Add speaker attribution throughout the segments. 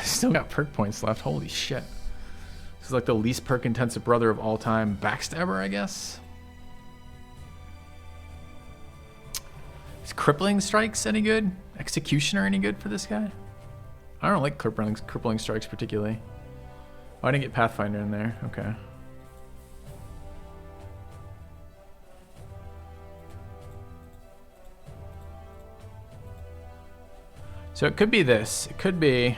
Speaker 1: Still got perk points left. Holy shit. This is like the least perk intensive brother of all time. Backstabber, I guess. Is crippling strikes any good? Executioner any good for this guy? I don't like crippling strikes particularly. Oh, I didn't get Pathfinder in there. Okay. So it could be this. It could be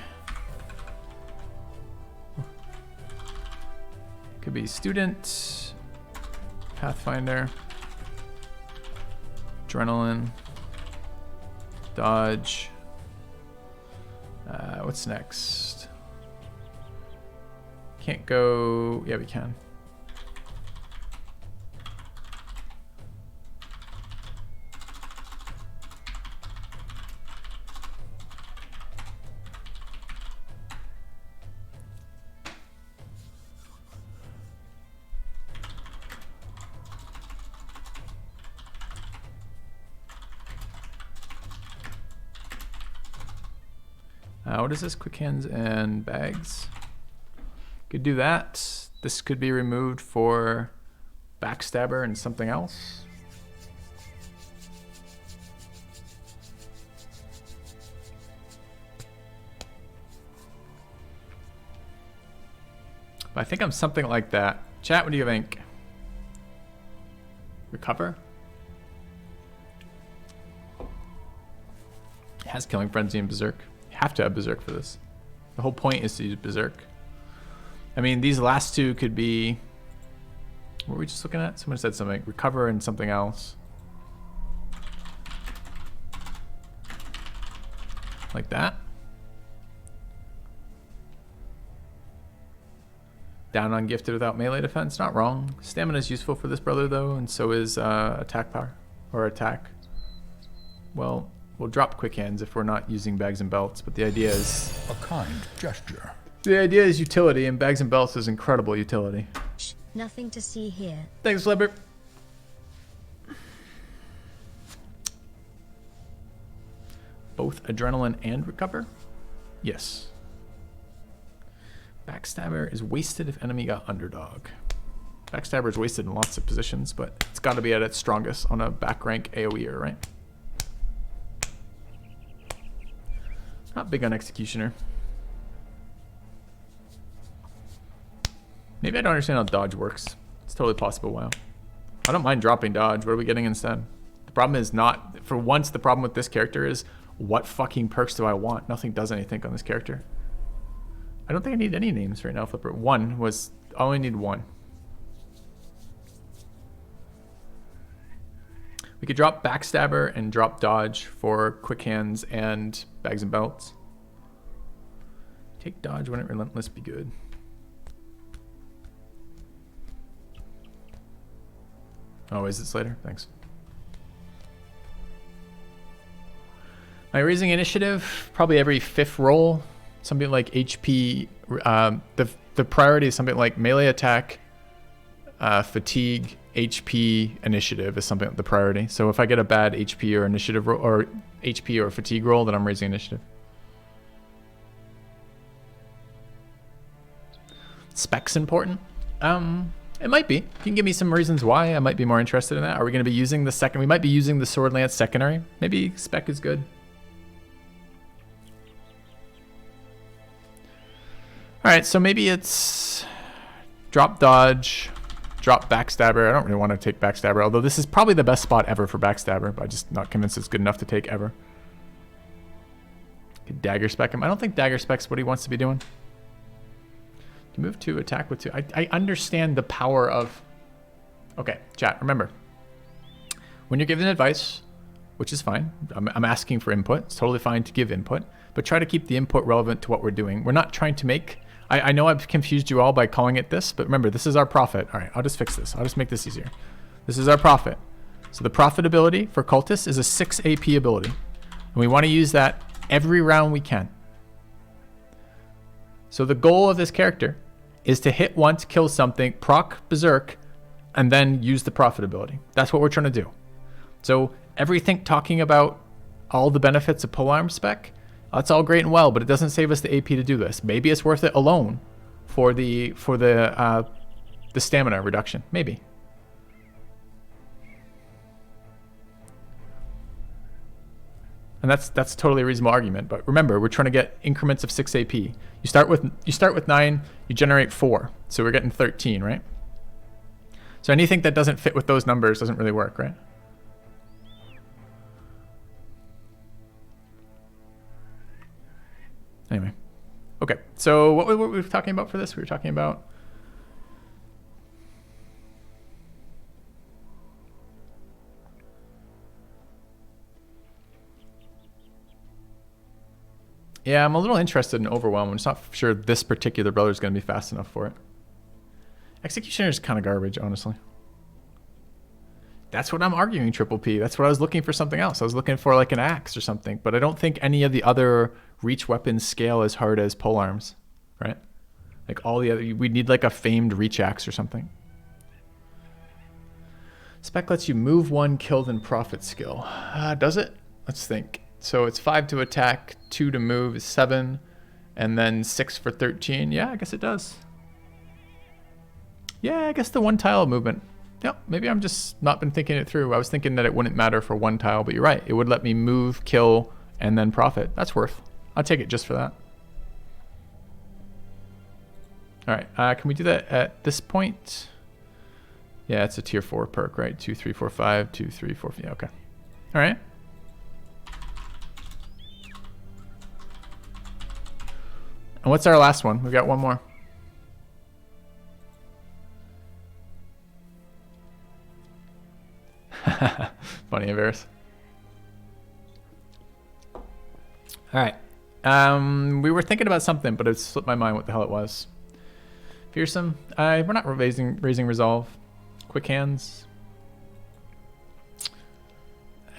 Speaker 1: student, Pathfinder, adrenaline, dodge. What's next? Can't go. Yeah, we can. What is this? Quick hands and bags. Could do that. This could be removed for backstabber and something else. But I think I'm something like that. Chat, what do you think? Recover? It has Killing Frenzy and Berserk. Have to have Berserk for this. The whole point is to use Berserk. I mean, these last two could be... What were we just looking at? Someone said something. Recover and something else. Like that. Down on Gifted without melee defense. Not wrong. Stamina is useful for this brother, though, and so is attack power. Or attack. Well... We'll drop quick hands if we're not using bags and belts, but the idea is...
Speaker 2: A kind gesture.
Speaker 1: The idea is utility, and bags and belts is incredible utility.
Speaker 3: Nothing to see here.
Speaker 1: Thanks, Flipper. Both adrenaline and recover? Yes. Backstabber is wasted if enemy got underdog. Backstabber is wasted in lots of positions, but it's got to be at its strongest on a back rank AoEer, right? Not big on Executioner. Maybe I don't understand how dodge works. It's totally possible. Wow. I don't mind dropping dodge. What are we getting instead? The problem is not... For once, the problem with this character is what fucking perks do I want? Nothing does anything on this character. I don't think I need any names right now, Flipper. One was... I only need one. We could drop Backstabber and drop Dodge for Quick Hands and Bags and Belts. Take Dodge when it Relentless be good. Oh, is it Slater? Thanks. My raising initiative, probably every 5th roll. Something like HP. The priority is something like melee attack, fatigue, HP, initiative is something the priority. So if I get a bad HP or initiative roll, or HP or fatigue roll, then I'm raising initiative. Specs important? It might be. If you can give me some reasons why, I might be more interested in that. Are we going to be using the second? We might be using the Sword Lance secondary. Maybe spec is good. All right, so maybe it's drop dodge, drop backstabber. I don't really want to take backstabber, although this is probably the best spot ever for backstabber, but I'm just not convinced it's good enough to take ever. Could dagger spec him. I don't think dagger spec's what he wants to be doing. To move to attack with 2. I understand the power of... Okay, chat, remember. When you're giving advice, which is fine, I'm asking for input. It's totally fine to give input, but try to keep the input relevant to what we're doing. We're not trying to make... I know I've confused you all by calling it this, but remember, this is our profit. All right, I'll just fix this. I'll just make this easier. This is our profit. So the profit ability for Cultist is a 6 AP ability. And we want to use that every round we can. So the goal of this character is to hit once, kill something, proc Berserk, and then use the profit ability. That's what we're trying to do. So everything talking about all the benefits of polearm spec That's all great and well, but it doesn't save us the AP to do this. Maybe it's worth it alone for the stamina reduction. Maybe. And that's a totally reasonable argument. But remember, we're trying to get increments of 6 AP. You start with 9, you generate 4, so we're getting 13, right? So anything that doesn't fit with those numbers doesn't really work, right? Anyway, okay. So what were we talking about for this? We were talking about. Yeah, I'm a little interested in Overwhelm. I'm just not sure this particular brother is going to be fast enough for it. Executioner is kind of garbage, honestly. That's what I'm arguing, Triple P. That's what I was looking for, something else. I was looking for like an axe or something, but I don't think any of the other reach weapons scale as hard as polearms, right? Like all the other, we need like a famed reach axe or something. Spec lets you move 1, kill, then profit skill. Does it? Let's think. So it's 5 to attack, 2 to move is 7, and then 6 for 13. Yeah, I guess it does. Yeah, I guess the 1 tile movement. Yep, maybe I'm just not been thinking it through. I was thinking that it wouldn't matter for 1 tile, but you're right. It would let me move, kill, and then profit. That's worth. I'll take it just for that. All right, can we do that at this point? Yeah, it's a tier 4 perk, right? 2, 3, 4, 5, 2, 3, 4, yeah, okay. All right. And what's our last one? We've got one more. Funny, Avaris. All right. We were thinking about something, but it slipped my mind what the hell it was. Fearsome. We're not raising resolve. Quick hands.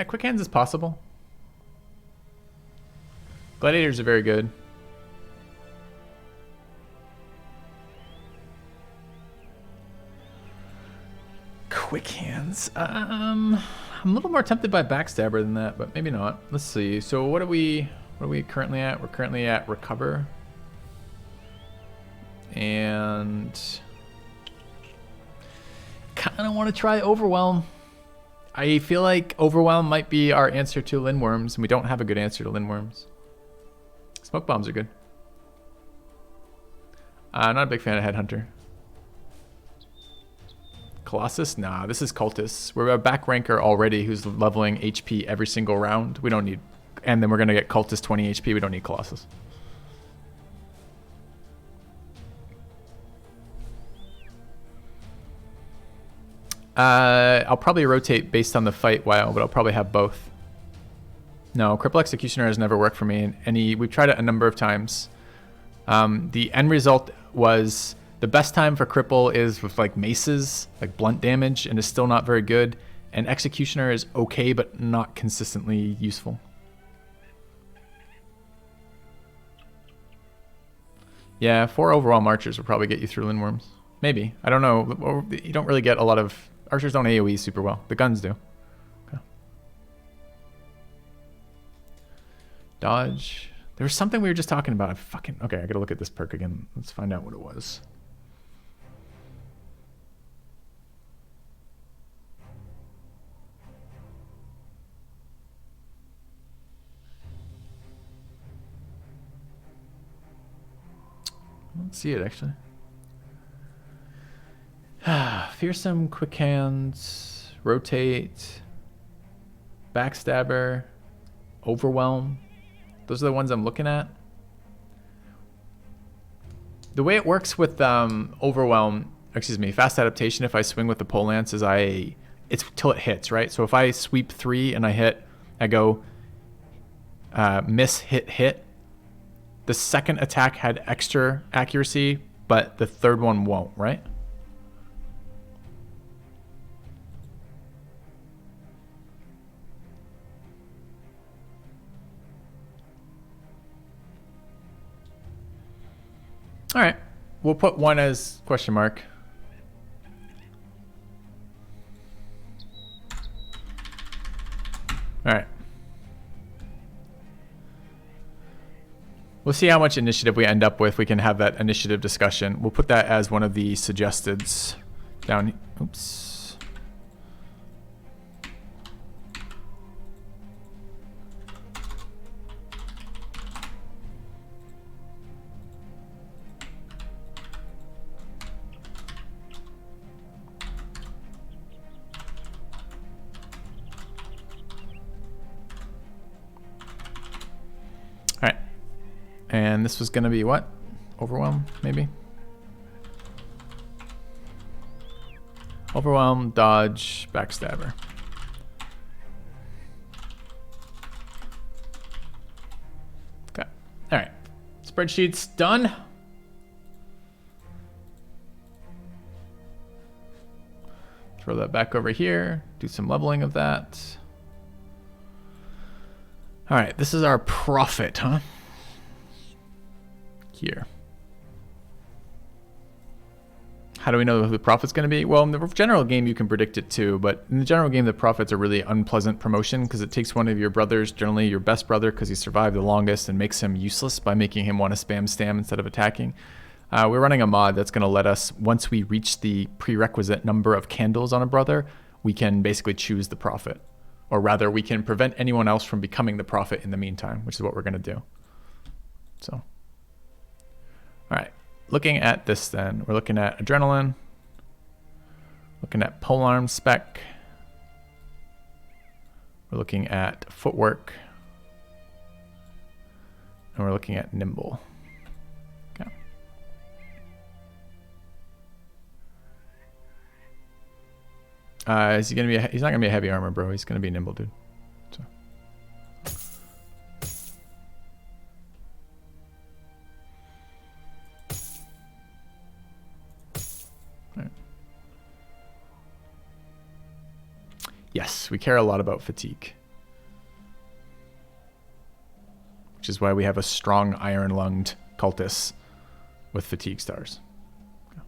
Speaker 1: Quick hands is possible. Gladiators are very good. Quick hands. I'm a little more tempted by backstabber than that, but maybe not. Let's see. So what are we currently at? We're currently at recover. And kind of want to try overwhelm. I feel like overwhelm might be our answer to Lindworms, and we don't have a good answer to Lindworms. Smoke bombs are good. I'm not a big fan of Headhunter. Colossus? Nah, this is Cultists. We're a back ranker already who's leveling HP every single round. We don't need... And then we're going to get Cultist 20 HP. We don't need Colossus. I'll probably rotate based on the fight while, but I'll probably have both. No, Cripple Executioner has never worked for me. We've tried it a number of times. The end result was... The best time for Cripple is with like maces, like blunt damage, and is still not very good. And Executioner is okay, but not consistently useful. Yeah, 4 overall archers will probably get you through Lindworms. Maybe. I don't know. You don't really get a lot of... Archers don't AoE super well. The guns do. Okay. Dodge. There was something we were just talking about. Okay, I gotta look at this perk again. Let's find out what it was. I don't see it actually. Fearsome, quick hands, rotate, backstabber, overwhelm. Those are the ones I'm looking at. The way it works with overwhelm, fast adaptation, if I swing with the pole lance, is it's till it hits, right? So if I sweep 3 and I hit, I go miss, hit, hit. The second attack had extra accuracy, but the third one won't, right? All right, we'll put 1 as question mark. All right. We'll see how much initiative we end up with. We can have that initiative discussion. We'll put that as one of the suggesteds down. Oops. All right. And this was going to be what? Overwhelm, maybe? Overwhelm, dodge, backstabber. Okay. All right. Spreadsheet's done. Throw that back over here. Do some leveling of that. All right, this is our profit, huh? Here. How do we know who the profit's going to be? Well, in the general game, you can predict it too, but in the general game, the profit's a really unpleasant promotion because it takes one of your brothers, generally your best brother, because he survived the longest, and makes him useless by making him want to spam stam instead of attacking. We're running a mod that's going to let us, once we reach the prerequisite number of candles on a brother, we can basically choose the profit. Or rather, we can prevent anyone else from becoming the prophet in the meantime, which is what we're going to do. So, all right. Looking at this then, we're looking at adrenaline, looking at polearm spec, we're looking at footwork, and we're looking at nimble. Okay. Is he gonna be? He's not gonna be a heavy armor, bro. He's gonna be nimble, dude. So. Right. Yes, we care a lot about fatigue, which is why we have a strong iron-lunged cultist with fatigue stars. Okay.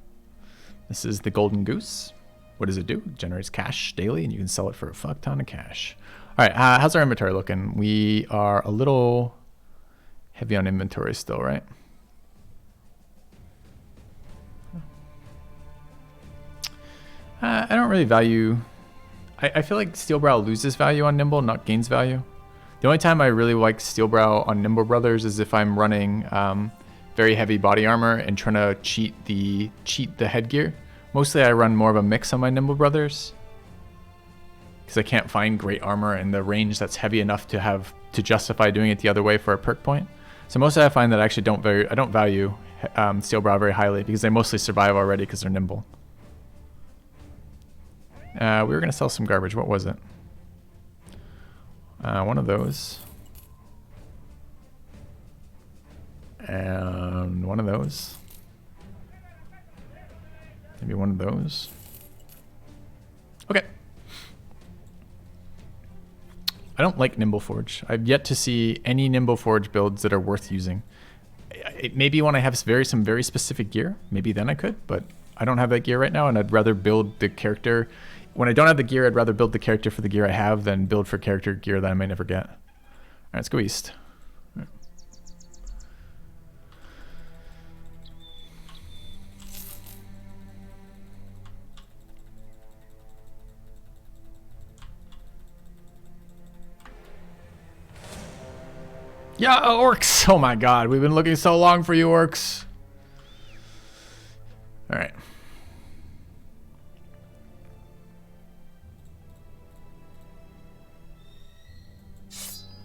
Speaker 1: This is the golden goose. What does it do? It generates cash daily, and you can sell it for a fuck ton of cash. All right, how's our inventory looking? We are a little heavy on inventory still, right? I don't really value... I feel like Steelbrow loses value on Nimble, not gains value. The only time I really like Steelbrow on Nimble Brothers is if I'm running very heavy body armor and trying to cheat the headgear. Mostly I run more of a mix on my Nimble Brothers because I can't find great armor in the range that's heavy enough to justify doing it the other way for a perk point. So mostly I find that I actually don't value Steelbrow very highly because they mostly survive already because they're nimble. We were going to sell some garbage. What was it? One of those. And one of those. Maybe one of those. Okay. I don't like Nimble Forge. I've yet to see any Nimble Forge builds that are worth using. Maybe when I have some very specific gear, maybe then I could, but I don't have that gear right now, and I'd rather build the character. When I don't have the gear, I'd rather build the character for the gear I have than build for character gear that I may never get. All right, let's go east. Yeah, orcs. Oh my god, we've been looking so long for you, orcs. All right.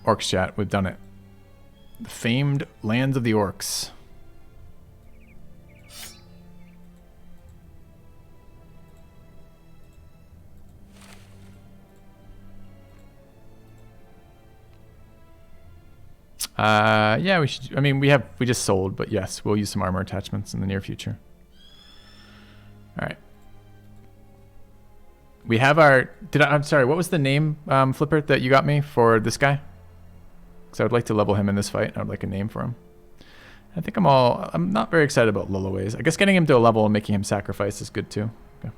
Speaker 1: Orcs chat, we've done it. The famed lands of the orcs. Yeah, we should. I mean, we just sold, but yes, we'll use some armor attachments in the near future. All right. We have our. I'm sorry. What was the name, Flipper, that you got me for this guy? Because I would like to level him in this fight. I would like a name for him. I think I'm not very excited about Lulaways. I guess getting him to a level and making him sacrifice is good too. Okay.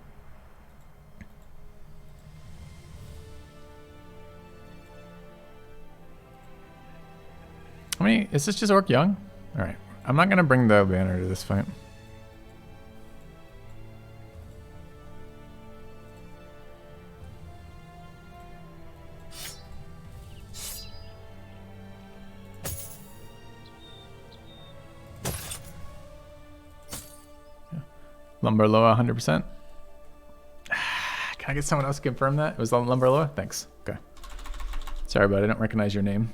Speaker 1: How many? Is this just Orc Young? Alright. I'm not going to bring the banner to this fight. Lumber Loa 100%. Can I get someone else to confirm that? It was on Lumber Loa? Thanks. Okay. Sorry, but I don't recognize your name.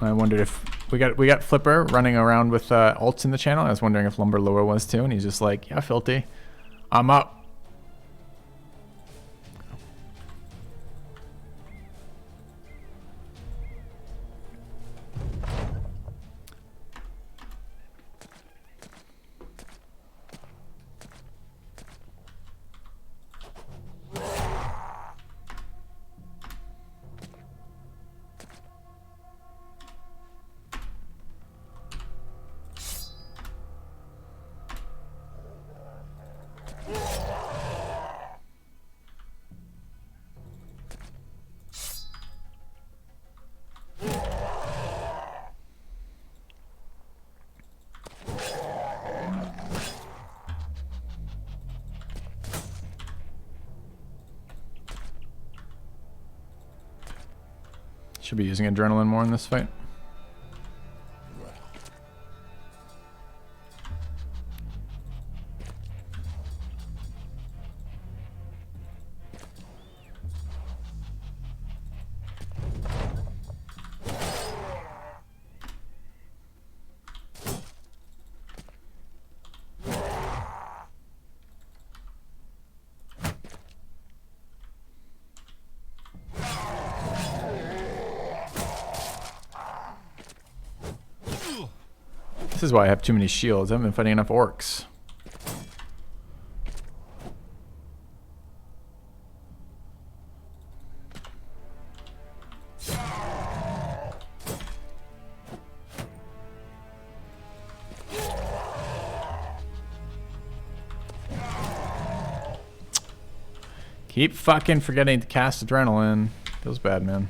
Speaker 1: I wondered if we got Flipper running around with ults in the channel. I was wondering if Lumber Loa was too, and he's just like, yeah, Filthy, I'm up. Should be using adrenaline more in this fight. This is why I have too many shields. I haven't been fighting enough orcs. Keep fucking forgetting to cast adrenaline. Feels bad, man.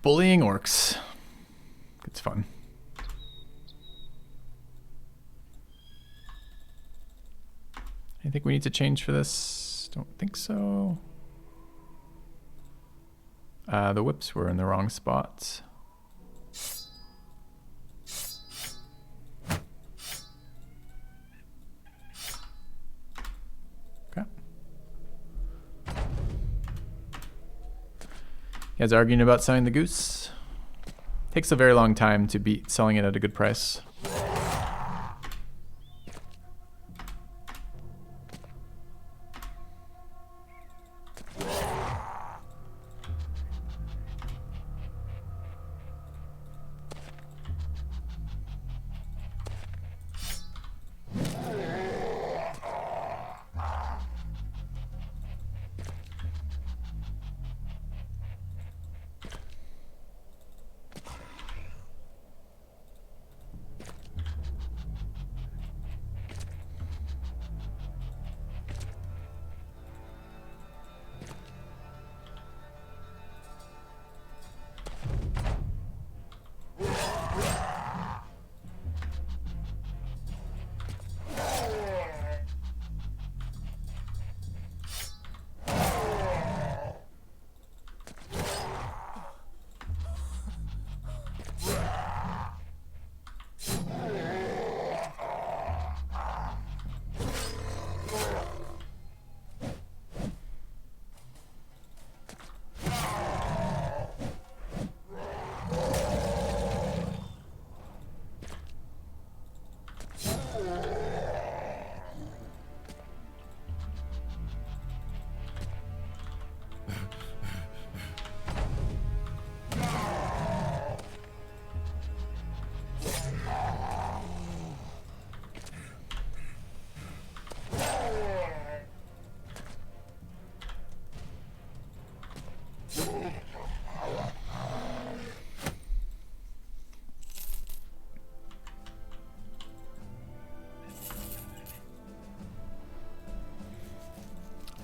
Speaker 1: Bullying orcs. It's fun. I think we need to change for this. Don't think so. The whips were in the wrong spots. Okay. You guys arguing about selling the goose? Takes a very long time to beat selling it at a good price.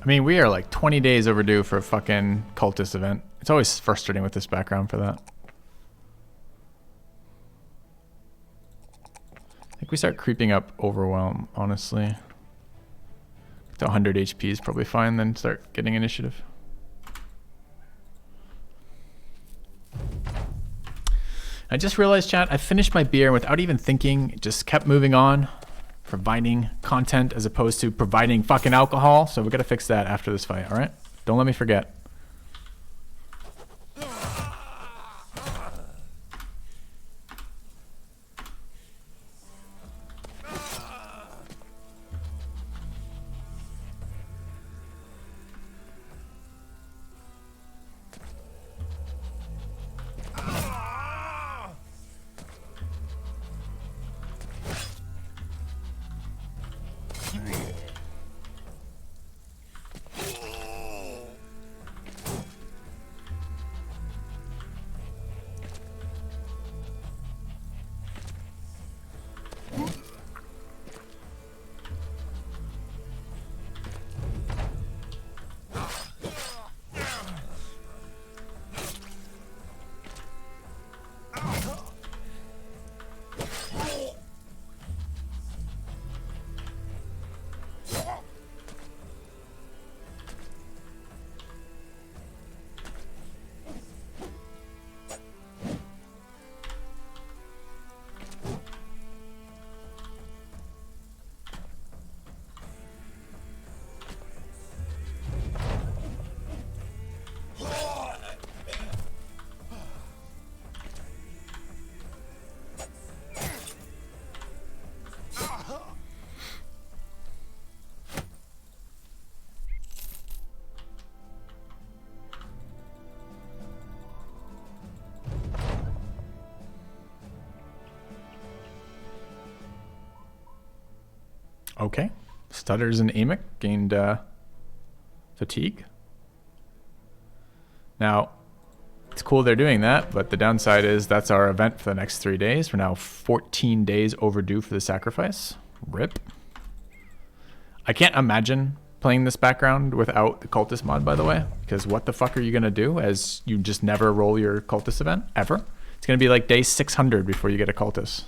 Speaker 1: I mean, we are like 20 days overdue for a fucking cultist event. It's always frustrating with this background for that. I think we start creeping up overwhelm, honestly. To 100 HP is probably fine, then start getting initiative. I just realized, chat, I finished my beer without even thinking, just kept moving on, providing content as opposed to providing fucking alcohol. So we gotta fix that after this fight, all right? Don't let me forget. Okay. Stutters and Amic gained fatigue. Now, it's cool they're doing that, but the downside is that's our event for the next 3 days. We're now 14 days overdue for the sacrifice. RIP. I can't imagine playing this background without the cultist mod, by the way, because what the fuck are you going to do as you just never roll your cultist event, ever? It's going to be like day 600 before you get a cultist.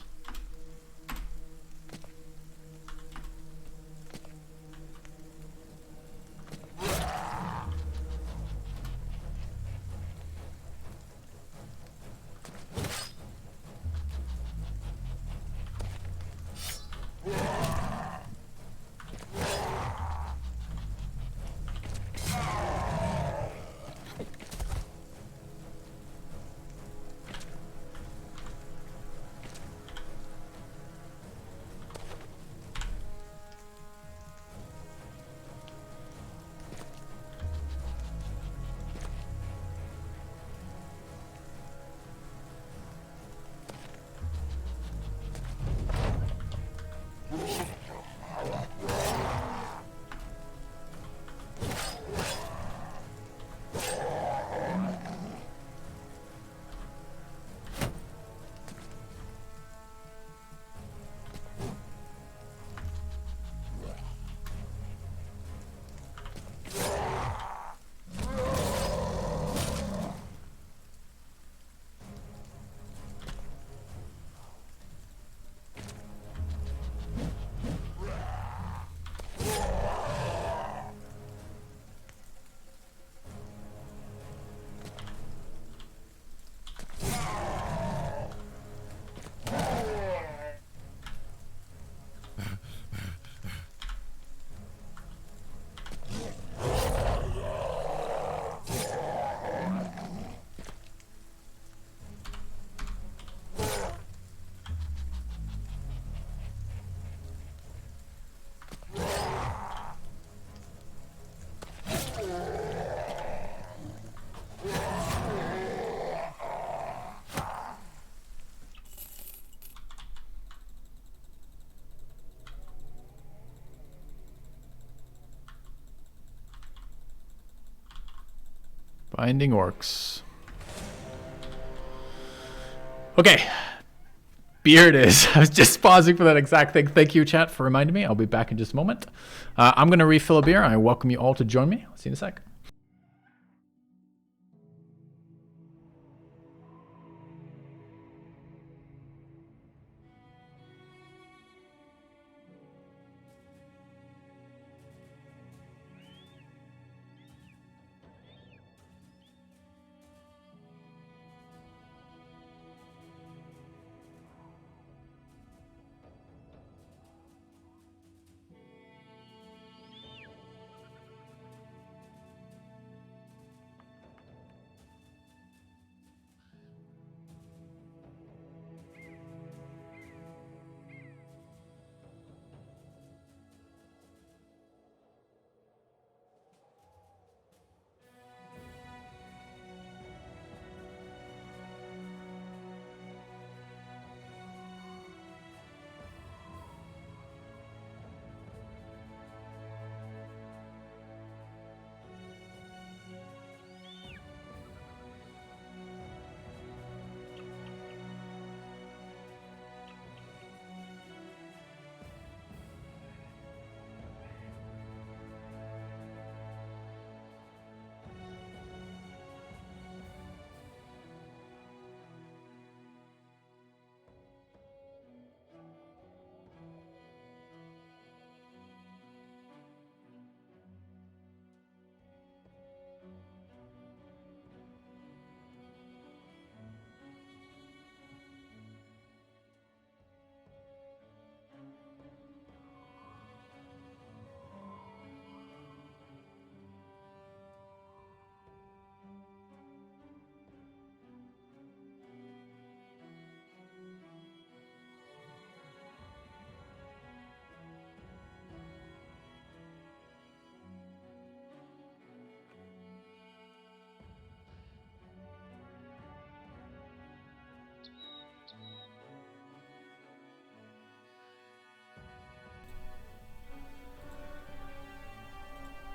Speaker 1: Binding orcs. Okay. beer it is. I was just pausing for that exact thing. Thank you, chat, for reminding me. I'll be back in just a moment. I'm going to refill a beer. I welcome you all to join me. I'll see you in a sec.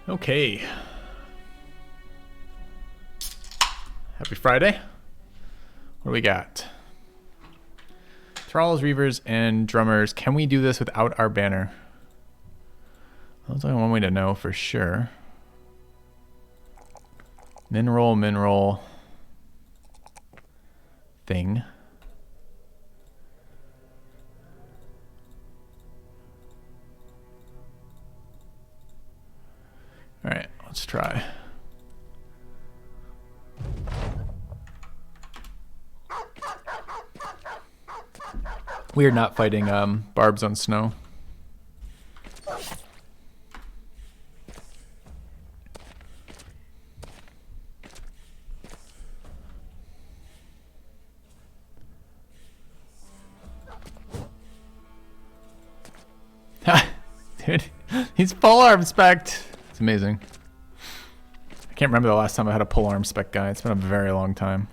Speaker 1: Okay. Happy Friday. What do we got? Thralls, Reavers, and Drummers. Can we do this without our banner? That's only one way to know for sure. Mineral thing. All right, let's try. We are not fighting barbs on snow. Dude, he's full arm spec. It's amazing. I can't remember the last time I had a pull arm spec guy. It's been a very long time.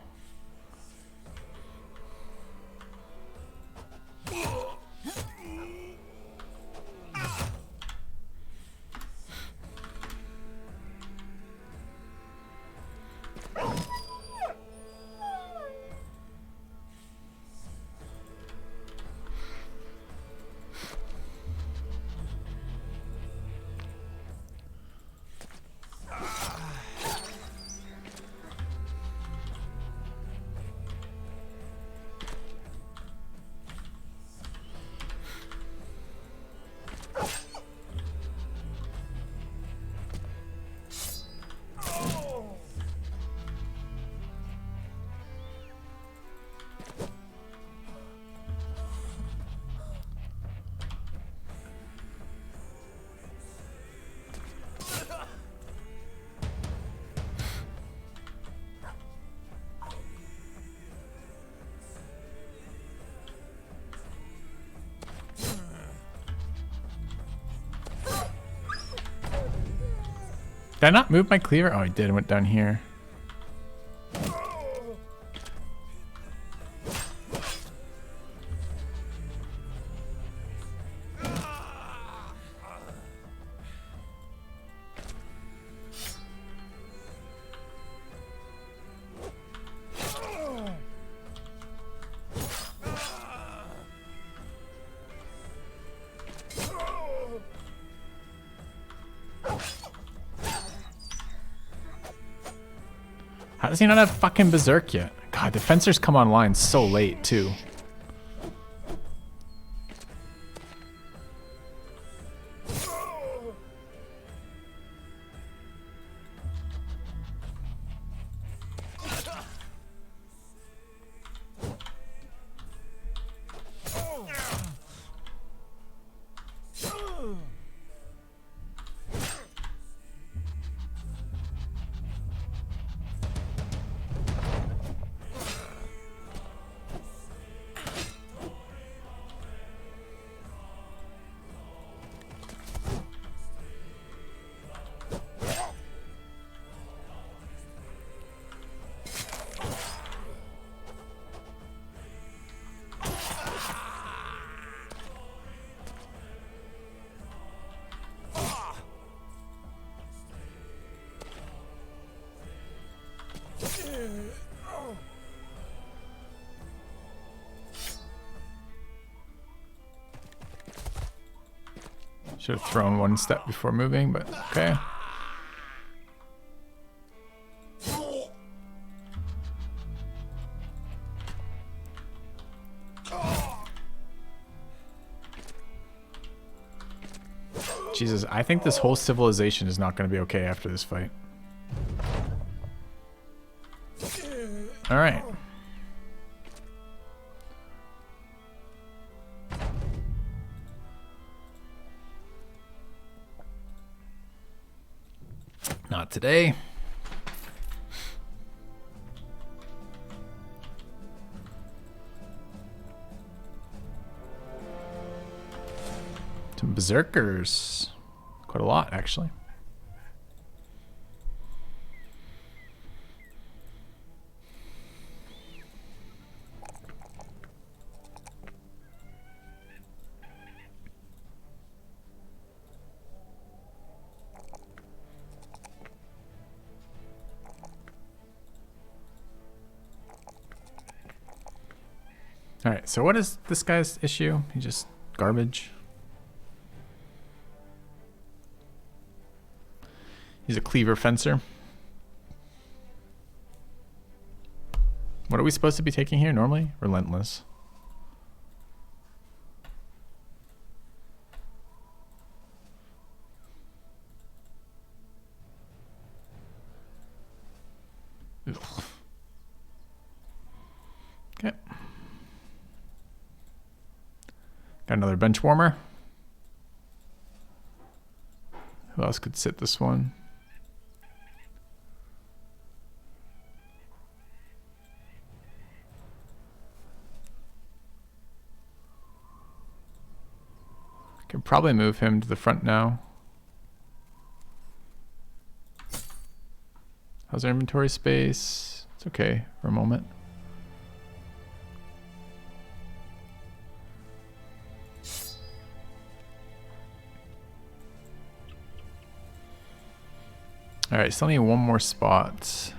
Speaker 1: Did I not move my cleaver? Oh, I did. It went down here. How does he not have fucking Berserk yet? God, the fencers come online so late, too. Should have thrown one step before moving, but okay. Jesus, I think this whole civilization is not going to be okay after this fight. All right. Not today. Some berserkers. Quite a lot, actually. All right, so what is this guy's issue? He's just garbage. He's a cleaver fencer. What are we supposed to be taking here normally? Relentless. Ugh. Okay. Got another bench warmer. Who else could sit this one? Can probably move him to the front now. How's our inventory space? It's okay for a moment. All right, still need one more spot.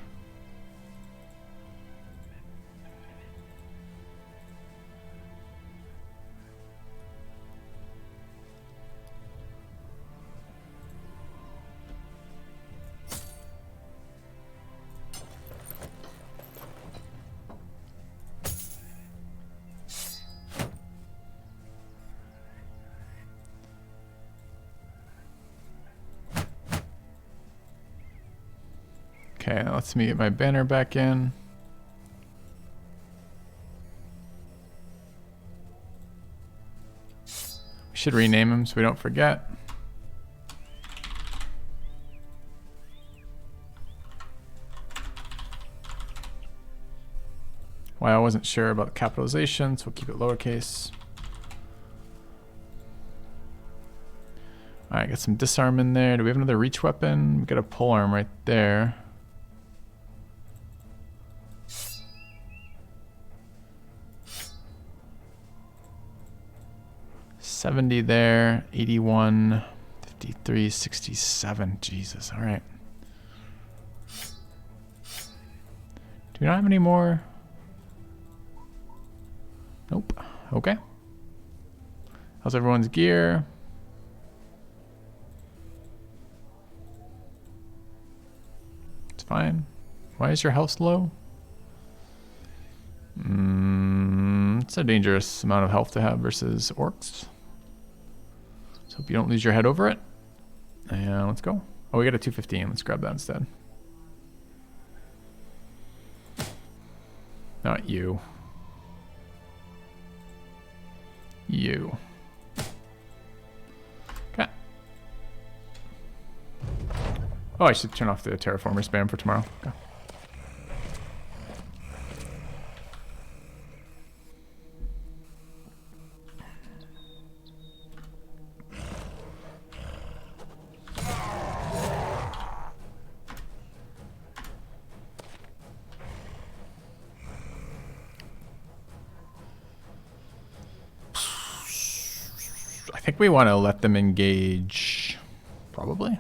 Speaker 1: Okay, let's me get my banner back in. We should rename him so we don't forget. Why I wasn't sure about capitalization, so we'll keep it lowercase. Alright, got some disarm in there. Do we have another reach weapon? We got a polearm right there. $70 there, 81, 53, 67. Jesus, all right. Do we not have any more? Nope. Okay. How's everyone's gear? It's fine. Why is your health low? It's a dangerous amount of health to have versus orcs. So hope you don't lose your head over it. And let's go. Oh, we got a 215. Let's grab that instead. Not you. You. Okay. Oh, I should turn off the terraformer spam for tomorrow. Okay. I think we want to let them engage, probably.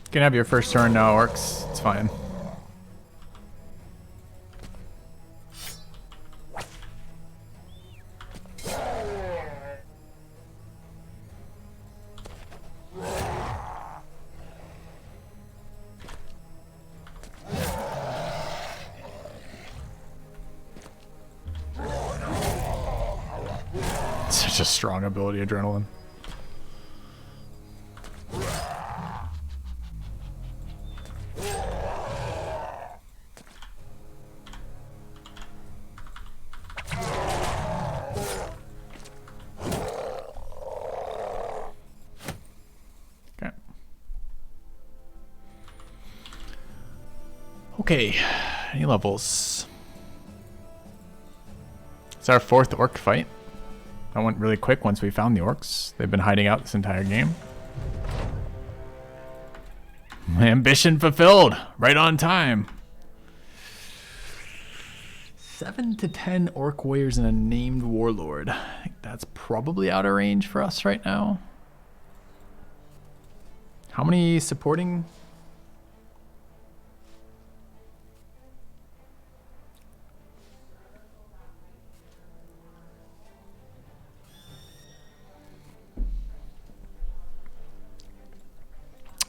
Speaker 1: You can have your first turn now, orcs. It's fine. Such a strong ability, adrenaline. Okay, any levels? It's our 4th orc fight. That went really quick once we found the orcs. They've been hiding out this entire game. My ambition fulfilled, right on time. 7 to 10 orc warriors and a named warlord. I think that's probably out of range for us right now. How many supporting?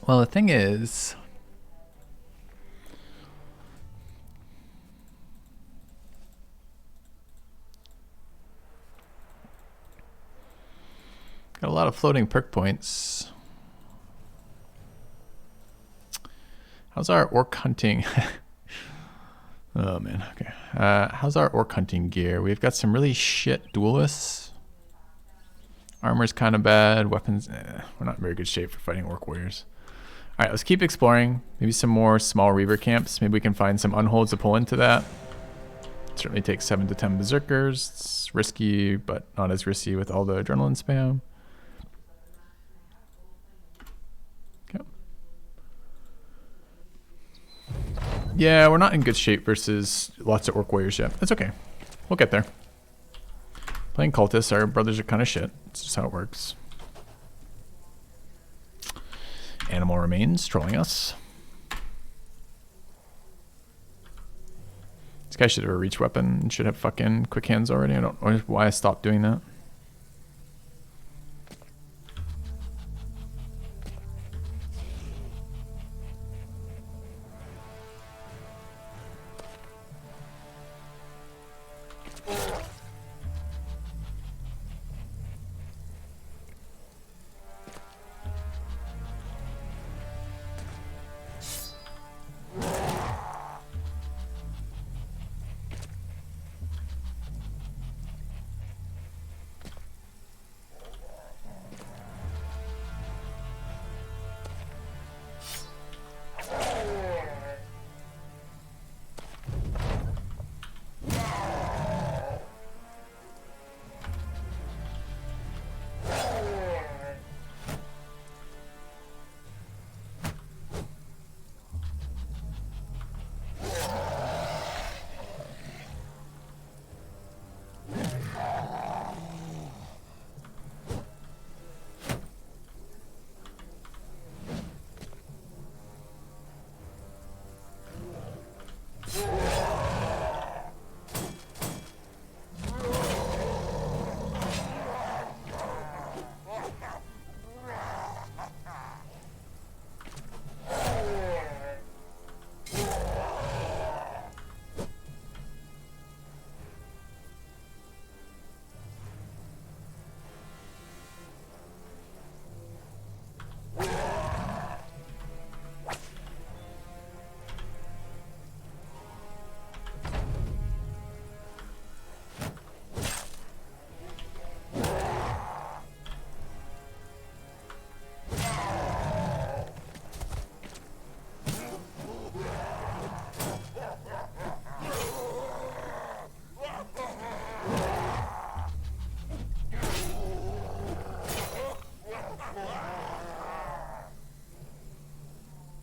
Speaker 1: Well, the thing is, got a lot of floating perk points. How's our orc hunting? Oh man, okay. How's our orc hunting gear? We've got some really shit duelists. Armor's kind of bad. Weapons, we're not in very good shape for fighting orc warriors. All right, let's keep exploring. Maybe some more small reaver camps. Maybe we can find some unholds to pull into that. Certainly takes 7 to 10 berserkers. It's risky, but not as risky with all the adrenaline spam. Okay. Yeah, we're not in good shape versus lots of orc warriors yet. That's okay. We'll get there. Playing cultists, our brothers are kind of shit. It's just how it works. Animal remains trolling us. This guy should have a reach weapon and should have fucking quick hands already. I don't know why I stopped doing that.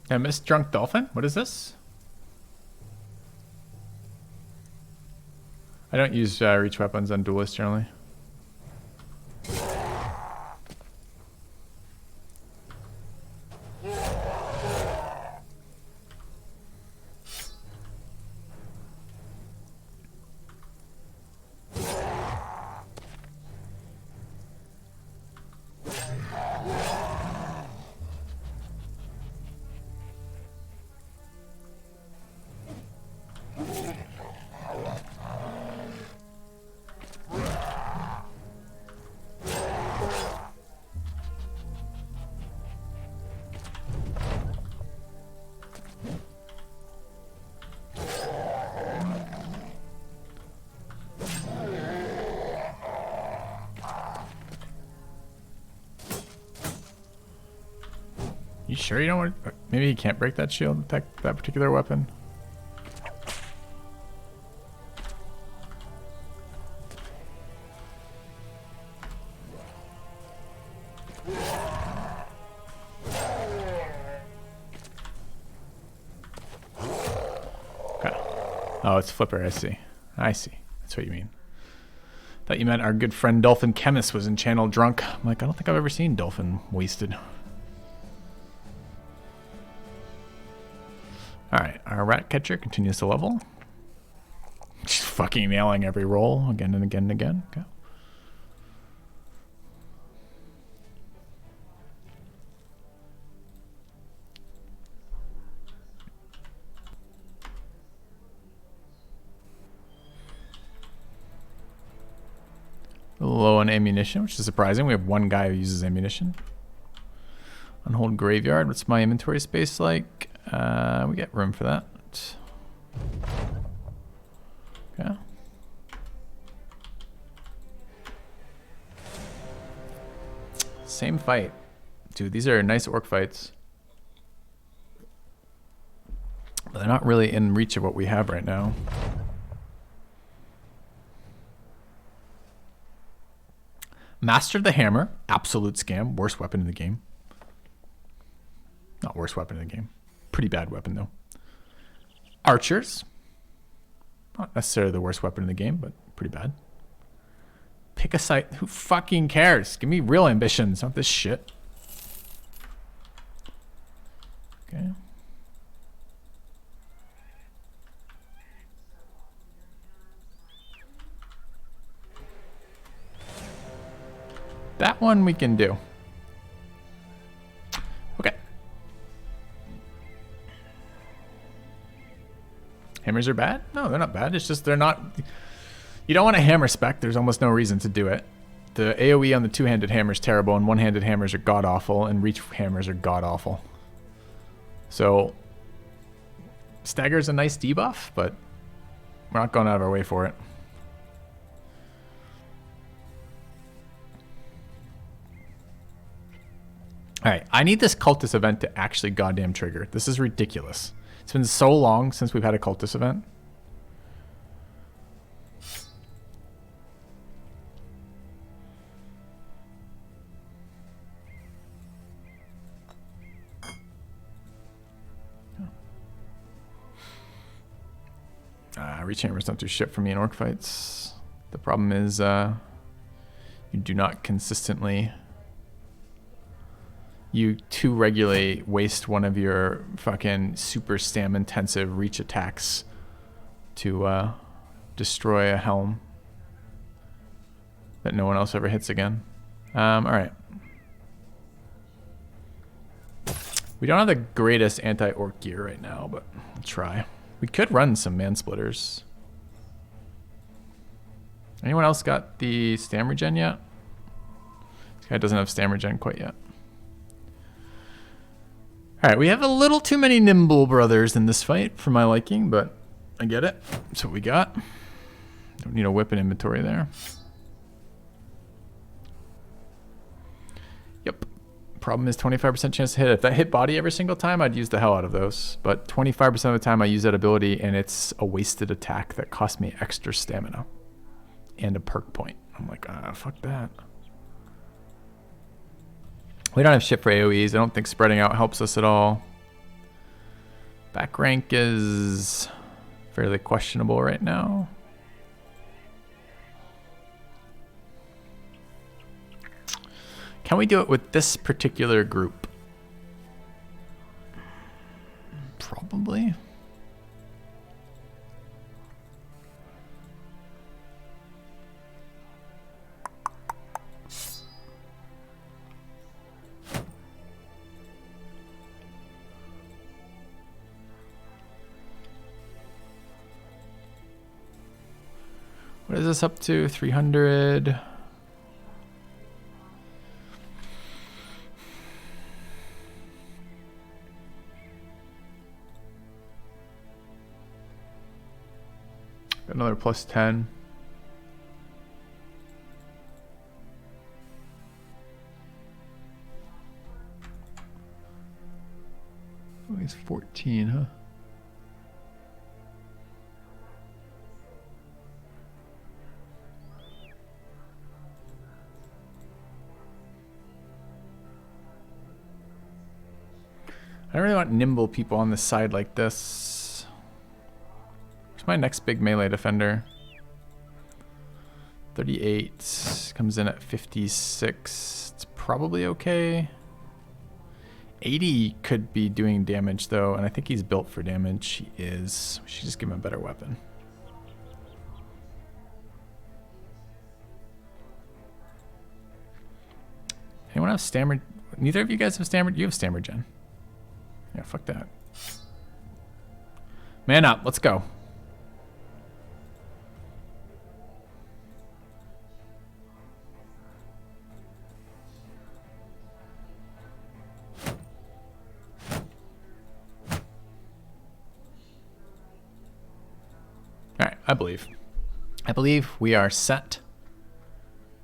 Speaker 1: I missed Drunk Dolphin? What is this? I don't use reach weapons on duelists generally. You sure you don't want... Maybe he can't break that shield with that particular weapon? Okay. Oh, it's Flipper, I see. I see. That's what you mean. Thought you meant our good friend Dolphin Chemist was in channel drunk. I'm like, I don't think I've ever seen Dolphin wasted. Alright, our rat catcher continues to level. Just fucking nailing every roll again and again and again. Okay. Low on ammunition, which is surprising. We have one guy who uses ammunition. Unhold graveyard. What's my inventory space like? We get room for that. Okay. Same fight. Dude, these are nice orc fights. But they're not really in reach of what we have right now. Master of the Hammer. Absolute scam. Worst weapon in the game. Not worst weapon in the game. Pretty bad weapon, though. Archers. Not necessarily the worst weapon in the game, but pretty bad. Pick a site. Who fucking cares? Give me real ambitions, not this shit. Okay. That one we can do. Okay. Hammers are bad? No, they're not bad. It's just they're not... You don't want a hammer spec. There's almost no reason to do it. The AoE on the two-handed hammer is terrible, and one-handed hammers are god-awful, and reach hammers are god-awful. So, stagger's a nice debuff, but we're not going out of our way for it. Alright, I need this cultist event to actually goddamn trigger. This is ridiculous. It's been so long since we've had a cultist event. Reach hammers don't do shit for me in orc fights. The problem is you do not consistently... You too regularly waste one of your fucking super stam intensive reach attacks to destroy a helm that no one else ever hits again. Alright. We don't have the greatest anti-orc gear right now, but we'll try. We could run some man-splitters. Anyone else got the stam regen yet? This guy doesn't have stam regen quite yet. Alright, we have a little too many nimble brothers in this fight for my liking, but I get it. That's what we got. Don't need a weapon inventory there. Yep. Problem is 25% chance to hit. If that hit body every single time, I'd use the hell out of those. But 25% of the time I use that ability, and it's a wasted attack that costs me extra stamina. And a perk point. I'm like, fuck that. We don't have shit for AoEs. I don't think spreading out helps us at all. Back rank is fairly questionable right now. Can we do it with this particular group? Probably. What is this up to? 300. Another plus 10. Oh, he's 14, huh? I don't really want nimble people on the side like this. Where's my next big melee defender? 38 comes in at 56. It's probably okay. 80 could be doing damage though, and I think he's built for damage. He is. We should just give him a better weapon. Anyone have stammered? Neither of you guys have stammered? You have stammered, Jen. Yeah, fuck that. Man up, let's go. Alright, I believe. I believe we are set.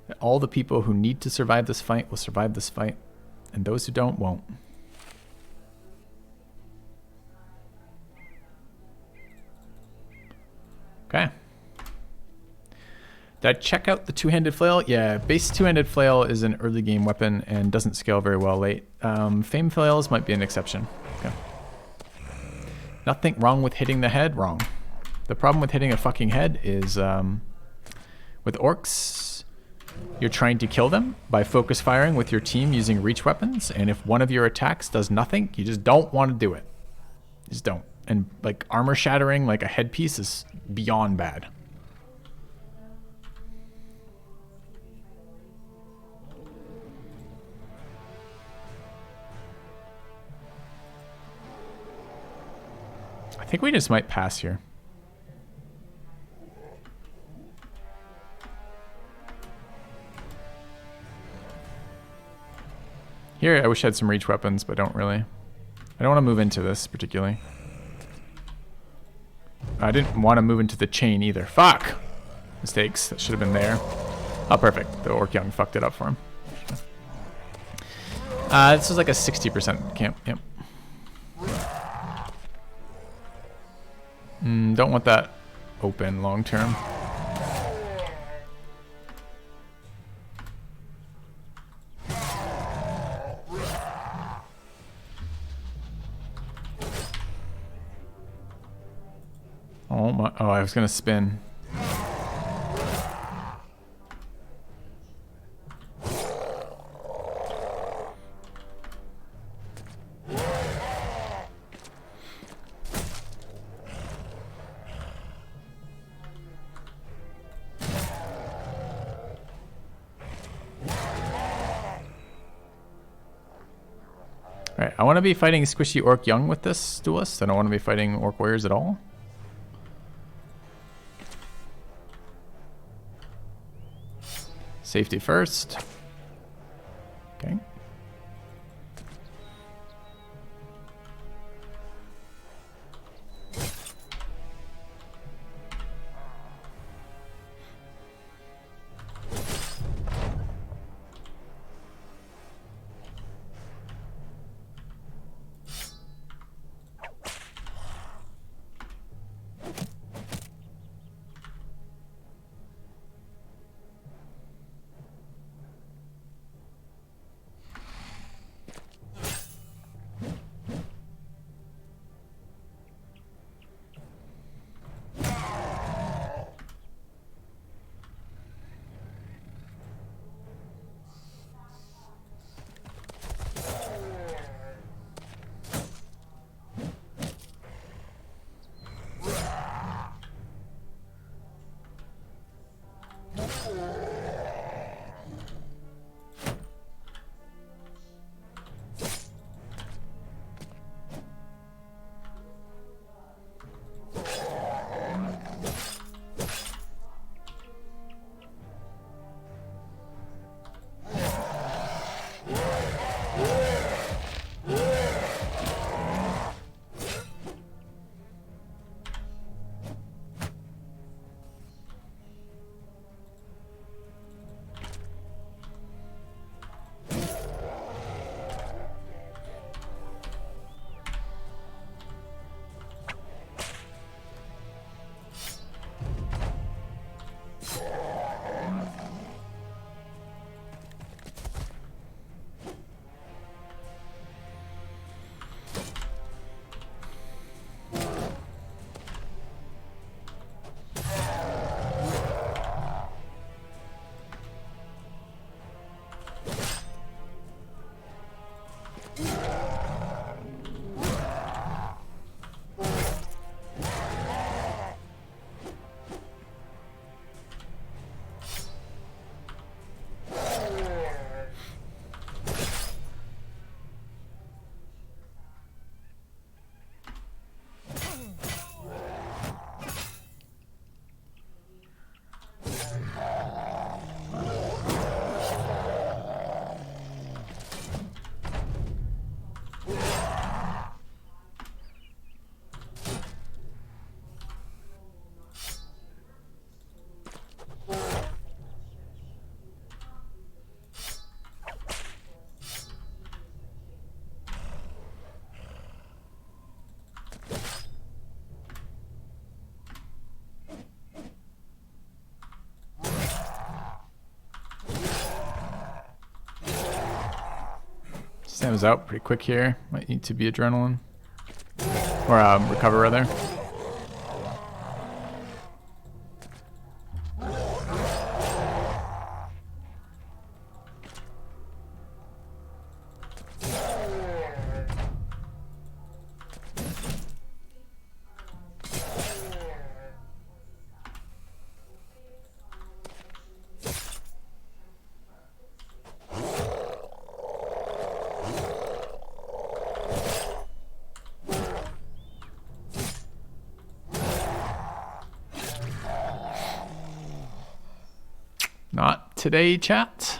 Speaker 1: That all the people who need to survive this fight will survive this fight, and those who don't won't. Okay. Did I check out the two-handed flail? Yeah, base two-handed flail is an early game weapon and doesn't scale very well late. Fame flails might be an exception. Okay. Nothing wrong with hitting the head? Wrong. The problem with hitting a fucking head is With orcs, you're trying to kill them by focus firing with your team using reach weapons, and if one of your attacks does nothing, you just don't want to do it. Just don't. And like armor shattering like a headpiece is beyond bad. I think we just might pass here. Here, I wish I had some reach weapons, but don't really. I don't want to move into this particularly. I didn't want to move into the chain either. Fuck! Mistakes. That should have been there. Oh, perfect. The Orc Young fucked it up for him. This is like a 60% camp. Yep. Don't want that open long term. Oh my! Oh, I was gonna spin. Alright, I want to be fighting Squishy Orc Young with this duelist. I don't want to be fighting Orc Warriors at all. Safety first. Okay. Sam's out pretty quick here. Might need to be adrenaline. Or recover rather. Not today, chat.